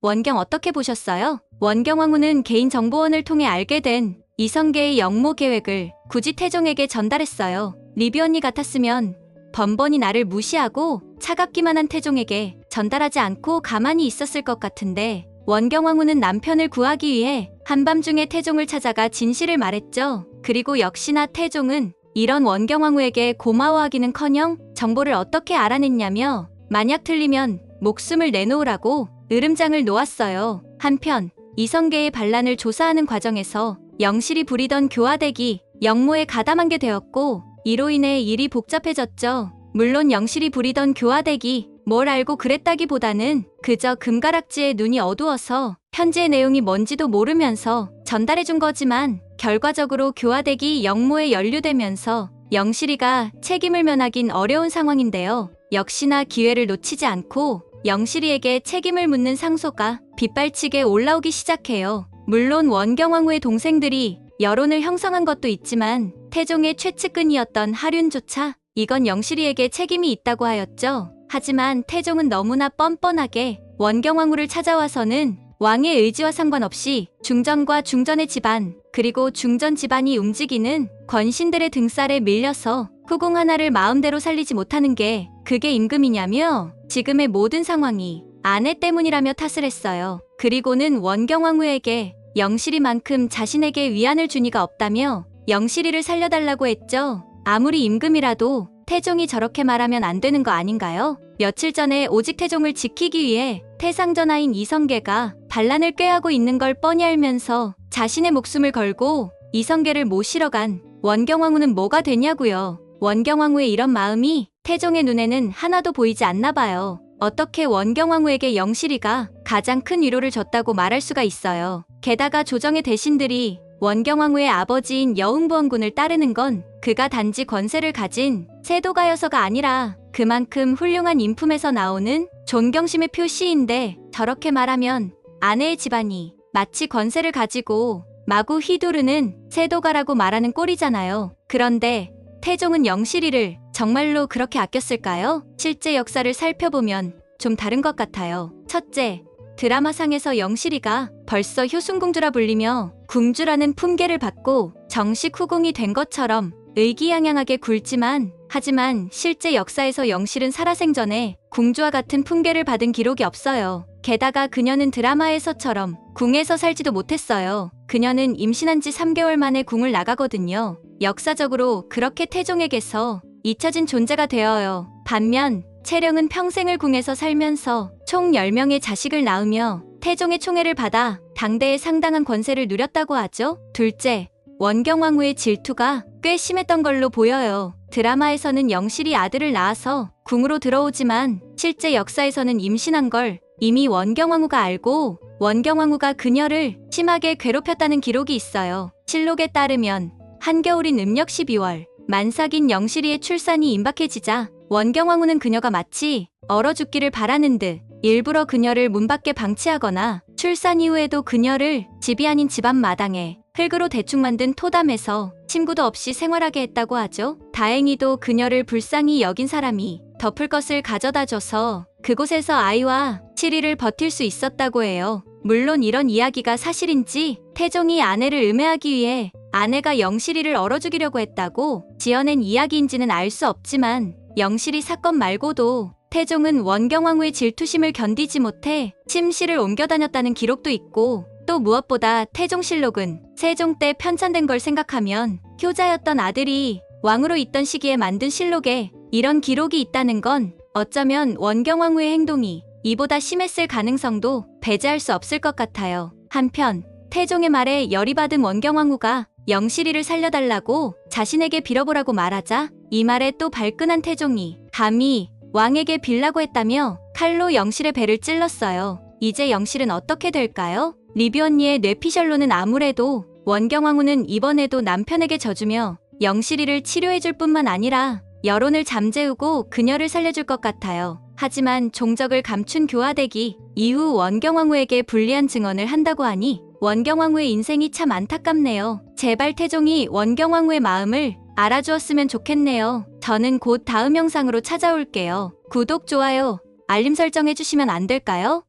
원경 어떻게 보셨어요? 원경왕후는 개인정보원을 통해 알게 된 이성계의 영모 계획을 굳이 태종에게 전달했어요. 리뷰 언니 같았으면 번번이 나를 무시하고 차갑기만 한 태종에게 전달하지 않고 가만히 있었을 것 같은데, 원경왕후는 남편을 구하기 위해 한밤중에 태종을 찾아가 진실을 말했죠. 그리고 역시나 태종은 이런 원경왕후에게 고마워하기는커녕 정보를 어떻게 알아냈냐며 만약 틀리면 목숨을 내놓으라고 으름장을 놓았어요. 한편 이성계의 반란을 조사하는 과정에서 영실이 부리던 교화대기 영모에 가담한 게 되었고, 이로 인해 일이 복잡해졌죠. 물론 영실이 부리던 교화대기 뭘 알고 그랬다기보다는 그저 금가락지에 눈이 어두워서 편지의 내용이 뭔지도 모르면서 전달해준 거지만, 결과적으로 교화대기 영모에 연루되면서 영실이가 책임을 면하긴 어려운 상황인데요. 역시나 기회를 놓치지 않고 영실이에게 책임을 묻는 상소가 빗발치게 올라오기 시작해요. 물론 원경왕후의 동생들이 여론을 형성한 것도 있지만 태종의 최측근이었던 하륜조차 이건 영실이에게 책임이 있다고 하였죠. 하지만 태종은 너무나 뻔뻔하게 원경왕후를 찾아와서는 왕의 의지와 상관없이 중전과 중전의 집안, 그리고 중전 집안이 움직이는 권신들의 등살에 밀려서 후궁 하나를 마음대로 살리지 못하는 게 그게 임금이냐며 지금의 모든 상황이 아내 때문이라며 탓을 했어요. 그리고는 원경왕후에게 영실이만큼 자신에게 위안을 준 이가 없다며 영실이를 살려달라고 했죠. 아무리 임금이라도 태종이 저렇게 말하면 안 되는 거 아닌가요? 며칠 전에 오직 태종을 지키기 위해 태상전하인 이성계가 반란을 꾀하고 있는 걸 뻔히 알면서 자신의 목숨을 걸고 이성계를 모시러 간 원경왕후는 뭐가 되냐고요. 원경왕후의 이런 마음이 태종의 눈에는 하나도 보이지 않나 봐요. 어떻게 원경왕후에게 영실이가 가장 큰 위로를 줬다고 말할 수가 있어요. 게다가 조정의 대신들이 원경왕후의 아버지인 여흥부원군을 따르는 건 그가 단지 권세를 가진 세도가여서가 아니라 그만큼 훌륭한 인품에서 나오는 존경심의 표시인데, 저렇게 말하면 아내의 집안이 마치 권세를 가지고 마구 휘두르는 세도가라고 말하는 꼴이잖아요. 그런데 태종은 영실이를 정말로 그렇게 아꼈을까요? 실제 역사를 살펴보면 좀 다른 것 같아요. 첫째, 드라마상에서 영실이가 벌써 효순공주라 불리며 궁주라는 품계를 받고 정식 후궁이 된 것처럼 의기양양하게 굴지만, 하지만 실제 역사에서 영실은 살아생전에 궁주와 같은 품계를 받은 기록이 없어요. 게다가 그녀는 드라마에서처럼 궁에서 살지도 못했어요. 그녀는 임신한 지 3개월 만에 궁을 나가거든요. 역사적으로 그렇게 태종에게서 잊혀진 존재가 되어요. 반면 채령은 평생을 궁에서 살면서 총 10명의 자식을 낳으며 태종의 총애를 받아 당대에 상당한 권세를 누렸다고 하죠. 둘째, 원경왕후의 질투가 꽤 심했던 걸로 보여요. 드라마에서는 영실이 아들을 낳아서 궁으로 들어오지만 실제 역사에서는 임신한 걸 이미 원경왕후가 알고 원경왕후가 그녀를 심하게 괴롭혔다는 기록이 있어요. 실록에 따르면 한겨울인 음력 12월 만삭인 영실이의 출산이 임박해지자 원경왕후는 그녀가 마치 얼어 죽기를 바라는 듯 일부러 그녀를 문 밖에 방치하거나 출산 이후에도 그녀를 집이 아닌 집 앞 마당에 흙으로 대충 만든 토담에서 침구도 없이 생활하게 했다고 하죠. 다행히도 그녀를 불쌍히 여긴 사람이 덮을 것을 가져다줘서 그곳에서 아이와 7일을 버틸 수 있었다고 해요. 물론 이런 이야기가 사실인지 태종이 아내를 음해하기 위해 아내가 영실이를 얼어 죽이려고 했다고 지어낸 이야기인지는 알 수 없지만, 영실이 사건 말고도 태종은 원경왕후의 질투심을 견디지 못해 침실을 옮겨 다녔다는 기록도 있고, 또 무엇보다 태종실록은 세종 때 편찬된 걸 생각하면 효자였던 아들이 왕으로 있던 시기에 만든 실록에 이런 기록이 있다는 건 어쩌면 원경왕후의 행동이 이보다 심했을 가능성도 배제할 수 없을 것 같아요. 한편 태종의 말에 열이 받은 원경왕후가 영실이를 살려달라고 자신에게 빌어보라고 말하자 이 말에 또 발끈한 태종이 감히 왕에게 빌라고 했다며 칼로 영실의 배를 찔렀어요. 이제 영실은 어떻게 될까요? 리뷰 언니의 뇌피셜로는 아무래도 원경왕후는 이번에도 남편에게 져주며 영실이를 치료해줄 뿐만 아니라 여론을 잠재우고 그녀를 살려줄 것 같아요. 하지만 종적을 감춘 교화대기 이후 원경왕후에게 불리한 증언을 한다고 하니 원경왕후의 인생이 참 안타깝네요. 제발 태종이 원경왕후의 마음을 알아주었으면 좋겠네요. 저는 곧 다음 영상으로 찾아올게요. 구독, 좋아요, 알림 설정 해주시면 안 될까요?